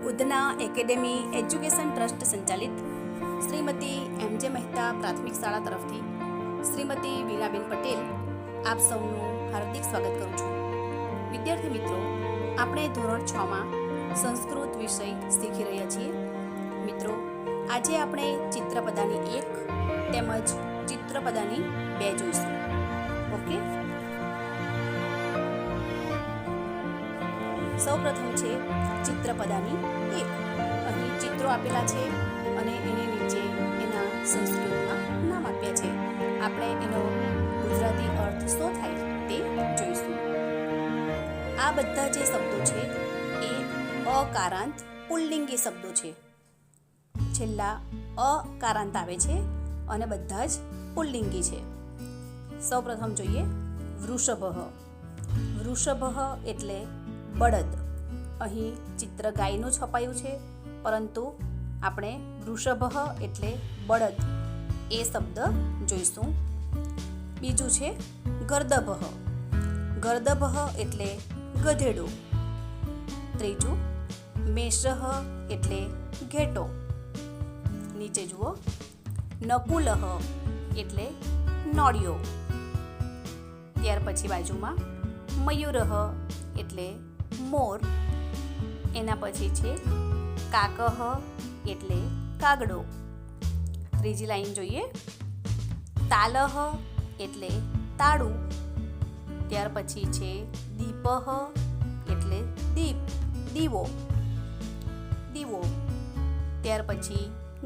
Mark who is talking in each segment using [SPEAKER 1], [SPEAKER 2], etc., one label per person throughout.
[SPEAKER 1] Udhna academy education trust સંચાલિત શ્રીમતી એમ.જે. મહેતા પ્રાથમિક શાળા તરફથી શ્રીમતી વીણાબેન પટેલ આપ સૌનું હાર્દિક સ્વાગત કરું છું. વિદ્યાર્થી મિત્રો, આપણે ધોરણ 6માં સંસ્કૃત વિષય શીખી રહ્યા છીએ. મિત્રો, આજે આપણે ચિત્રપદાની 1 તેમજ ચિત્રપદાની 2 જોઈશું. ઓકે, સૌપ્રથમ છે ચિત્રપદાની 1. અહીં ચિત્રો આપેલા છે અને એની નીચે એના સંસ્કૃતમાં નામ આપ્યા છે. આપણે એનો ગુજરાતી અર્થ શું થાય તે જોઈશું. આ બધા જે શબ્દો છે એ અકારાંત પુલ્લિંગી શબ્દો છે. છેલ્લા અકારાંત આવે છે અને બધા જ પુલ્લિંગી છે. સૌપ્રથમ જોઈએ વૃષભઃ. વૃષભઃ એટલે બળદ. અહીં ચિત્ર ગાયનું છપાયું છે, પરંતુ આપણે વૃષભઃ એટલે બળદ એ શબ્દ જોઈશું. બીજું છે ગર્દભઃ. ગર્દભઃ એટલે ગધેડું. ત્રીજું મેષઃ એટલે ઘેટો. નીચે જુઓ, નકુલઃ એટલે નોળિયો. ત્યાર પછી બાજુમાં મયુરઃ એટલે મોર. એના પછી છે કાકઃ એટલે કાગડો. ત્રીજી લાઈન જોઈએ, તાલઃ એટલે તાળું. ત્યાર પછી છે દીપઃ એટલે દીવો. ત્યાર પછી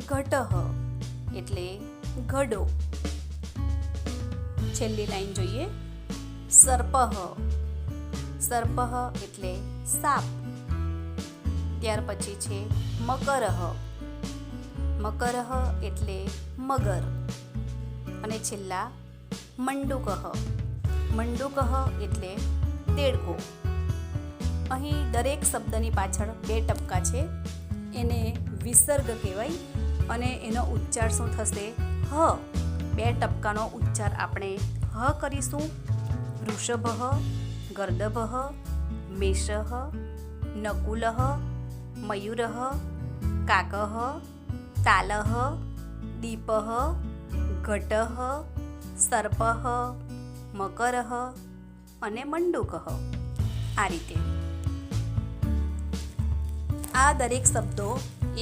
[SPEAKER 1] ઘટઃ એટલે ઘડો. છેલ્લી લાઈન જોઈએ, સર્પઃ. સર્પઃ એટલે સાપ. ત્યાર પછી છે મકરઃ. મકરઃ એટલે મગર. અને છેલ્લા મંડુકઃ. મંડુકઃ એટલે દેડકો. અહીં દરેક શબ્દની પાછળ 2 ટપકા છે. એને વિસર્ગ કહેવાય અને એનો ઉચ્ચાર શું થશે? હ. 2 ટપકાનો ઉચ્ચાર આપણે હ કરીશું. વૃષભઃ, ગર્દભઃ, મેષઃ, નકુલઃ, મયુરઃ, કાકઃ, તાલઃ, દીપઃ, ઘટઃ, સર્પઃ, મકરઃ અને મંડુકઃ. આ રીતે આ દરેક શબ્દો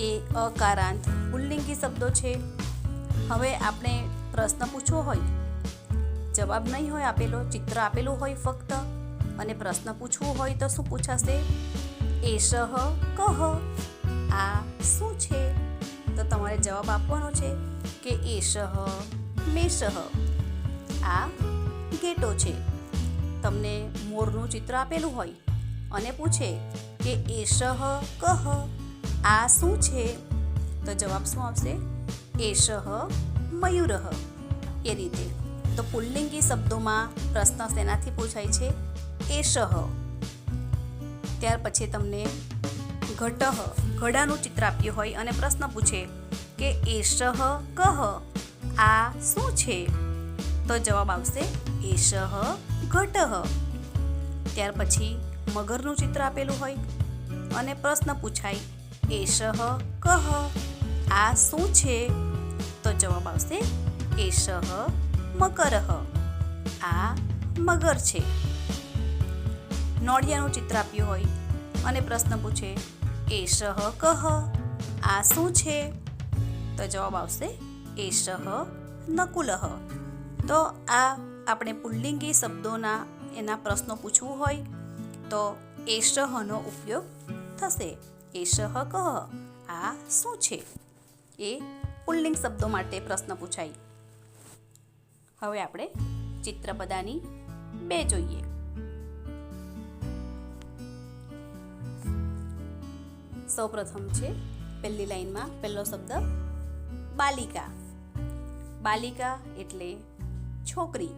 [SPEAKER 1] એ અકારાંત પુલ્લિંગી શબ્દો છે. હવે આપણે પ્રશ્ન પૂછવો હોય, જવાબ નહીં હોય આપેલો, ચિત્ર આપેલું હોય ફક્ત, અને પ્રશ્ન પૂછવું હોય તો શું પૂછાશે? એષઃ કઃ. આ શું છે? તો તમારે જવાબ આપવાનો છે કે એષઃ મેષઃ. આ ઘેટો છે. તમને મોરનું ચિત્ર આપેલું હોય અને પૂછે કે એષઃ કઃ. આ શું છે? તો જવાબ શું આવશે? એષઃ મયુરઃ. એ રીતે તો પુલ્લિંગી શબ્દોમાં પ્રશ્ન શેનાથી પૂછાય છે? એષઃ. ત્યાર પછી તમને ઘટઃ, ઘડાનું ચિત્ર આપ્યું હોય અને પ્રશ્ન પૂછે કે એષઃ કઃ. આ શું છે? તો જવાબ આવશે એષઃ ઘટઃ. ત્યાર પછી મગરનું ચિત્ર આપેલું હોય અને પ્રશ્ન પૂછાય એષઃ કઃ. આ શું છે? તો જવાબ આવશે એષઃ મકરઃ. આ મગર છે. નોળિયાનું ચિત્ર આપ્યું હોય અને પ્રશ્ન પૂછે એષઃ કઃ. આ શું છે? તો જવાબ આવશે એષઃ નકુલઃ. તો આ આપણે પુલ્લિંગી શબ્દોના એના પ્રશ્નો પૂછવું હોય તો એષઃનો ઉપયોગ થશે. એષઃ કઃ. આ શું છે? એ પુલ્લિંગ શબ્દો માટે પ્રશ્ન પૂછાય. હવે આપણે ચિત્રપદાની 2 જોઈએ. સૌપ્રથમ છે પહેલી લાઈનમાં પહેલો શબ્દ બાલિકા. બાલિકા એટલે છોકરી.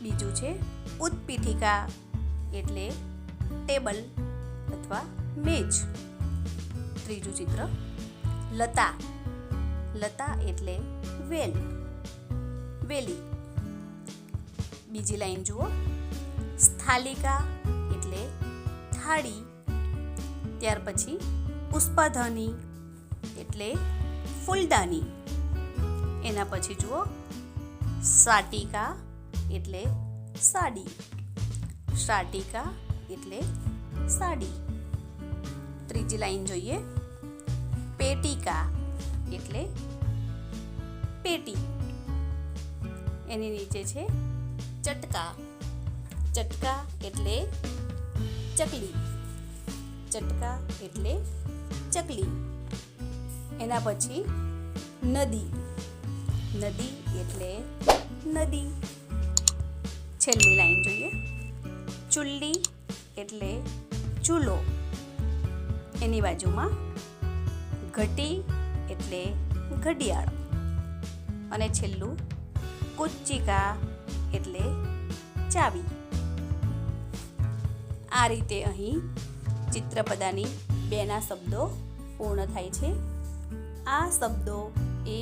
[SPEAKER 1] બીજું છે ઉત્પીઠિકા એટલે ટેબલ અથવા મેજ. ત્રીજું ચિત્ર લતા. લતા એટલે વેલી. બીજી લાઈન જુઓ, સ્થાલિકા એટલે થાળી. ત્યાર પછી પુષ્પધની એટલે ફૂલદાની. એના પછી જુઓ શાટિકા એટલે સાડી. શાટિકા એટલે સાડી. ત્રીજી લાઈન જોઈએ, પેટિકા એટલે પેટી. એની નીચે છે ચટકા. ચટકા એટલે ચકલી. ચટકા એટલે ચકલી. એના પછી નદી. નદી એટલે નદી. છેલ્લી લાઈન જોઈએ, ચુલ્લી એટલે ચૂલો. એની બાજુમાં ઘટી એટલે ઘડિયાળ. અને છેલ્લું કુચ્ચિકા એટલે ચાવી. આ રીતે અહીં ચિત્રપદાની 2ના શબ્દો પૂર્ણ થાય છે. આ શબ્દો એ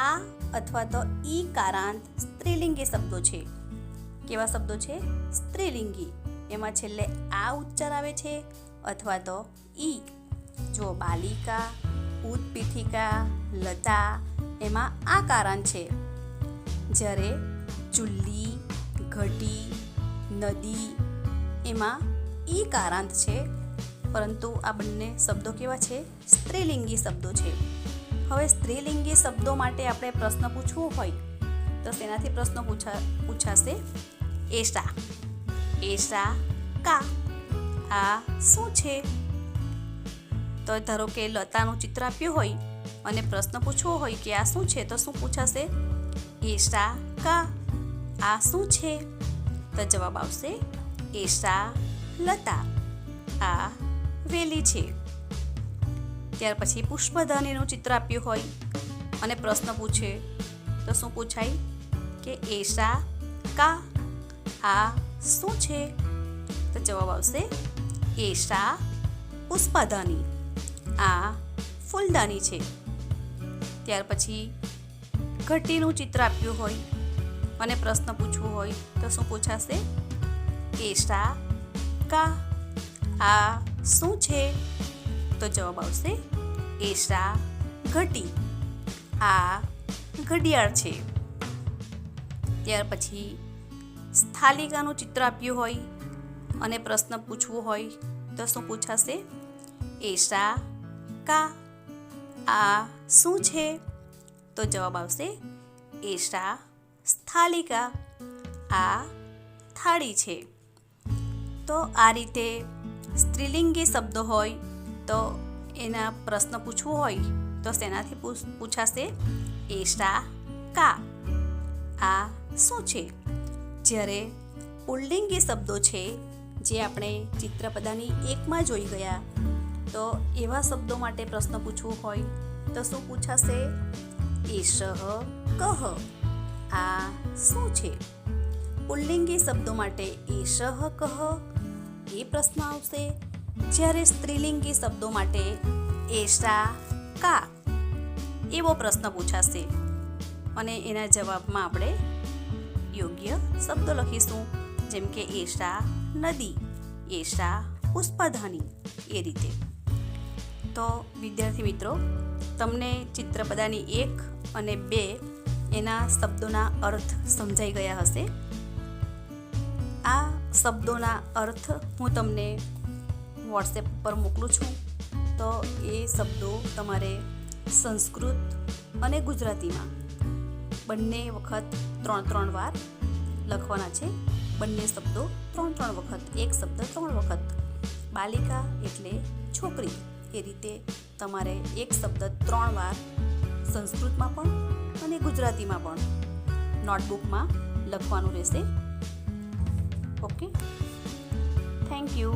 [SPEAKER 1] આ અથવા તો ઈ કારાંત સ્ત્રીલિંગી શબ્દો છે. કેવા શબ્દો છે? સ્ત્રીલિંગી. એમાં છેલ્લે આ ઉચ્ચાર આવે છે અથવા તો ઈ. જો બાલિકા, ઉત્પીઠિકા, લતા એમાં આ કારાંત છે. જ્યારે ચુલ્લી, ઘટી, નદી એમાં ઈ કારાંત છે. પરંતુ આ બંને શબ્દો કેવા છે? સ્ત્રીલિંગી શબ્દો છે. હવે સ્ત્રીલિંગી શબ્દો માટે આપણે પ્રશ્ન પૂછવો હોય તો તેનાથી પ્રશ્ન પૂછાશે એશા. એશા કા. આ શું છે? તો ધારો કે લતાનું ચિત્ર આપ્યું હોય અને પ્રશ્ન પૂછવો હોય કે આ શું છે, તો શું પૂછાશે? એશા કા. આ શું છે? તો જવાબ આવશે એશા લતા. આ વેલી છે. ત્યાર પછી પુષ્પધનીનું ચિત્ર આપ્યું હોય અને પ્રશ્ન પૂછે તો શું પૂછાય? કે એશા કા. આ શું છે? તો જવાબ આવશે એશા પુષ્પધની. આ ફૂલદાની છે. ત્યાર પછી ઘટીનું ચિત્ર આપ્યું હોય અને પ્રશ્ન પૂછવું હોય તો શું પૂછાશે? એશા કા. આ શું છે? તો જવાબ આવશે એશા ઘટી. આ ઘડિયાળ છે. ત્યાર પછી સ્થાલિકાનું ચિત્ર આપ્યું હોય અને પ્રશ્ન પૂછવું હોય તો શું પૂછાશે? એશા કા. આ શું છે? તો જવાબ આવશે એશા સ્થાલિકા. આ થાળી છે. તો આ રીતે સ્ત્રીલિંગી શબ્દો હોય તો એના પ્રશ્ન પૂછવું હોય તો શેનાથી પૂછાશે? એશા કા. આ શું છે? જ્યારે પુલ્લિંગી શબ્દો છે જે આપણે ચિત્રપદાની 1માં જોઈ ગયા, તો એવા શબ્દો માટે પ્રશ્ન પૂછવું હોય તો શું પૂછાશે? એષઃ કહ. આ શું છે? પુલ્લિંગી શબ્દો માટે એષઃ કહ એ પ્રશ્ન આવશે. જ્યારે સ્ત્રીલિંગી શબ્દો માટે એશા કા એવો પ્રશ્ન પૂછાશે અને એના જવાબમાં આપણે યોગ્ય શબ્દો લખીશું, જેમ કે એશા નદી, એશા પુષ્પધની, એ રીતે. તો વિદ્યાર્થી મિત્રો, તમને ચિત્રપદાની 1 અને 2 એના શબ્દોના અર્થ સમજાઈ ગયા હશે. આ શબ્દોના અર્થ હું તમને વોટ્સએપ પર મોકલું છું. તો એ શબ્દો તમારે સંસ્કૃત અને ગુજરાતીમાં બંને વખત 3 વાર લખવાના છે. બંને શબ્દો 3 વખત, એક શબ્દ 3 વખત. બાલિકા એટલે છોકરી, એ રીતે તમારે એક શબ્દ 3 વાર સંસ્કૃતમાં પણ અને ગુજરાતીમાં પણ નોટબુકમાં લખવાનું રહેશે. Okay, thank you.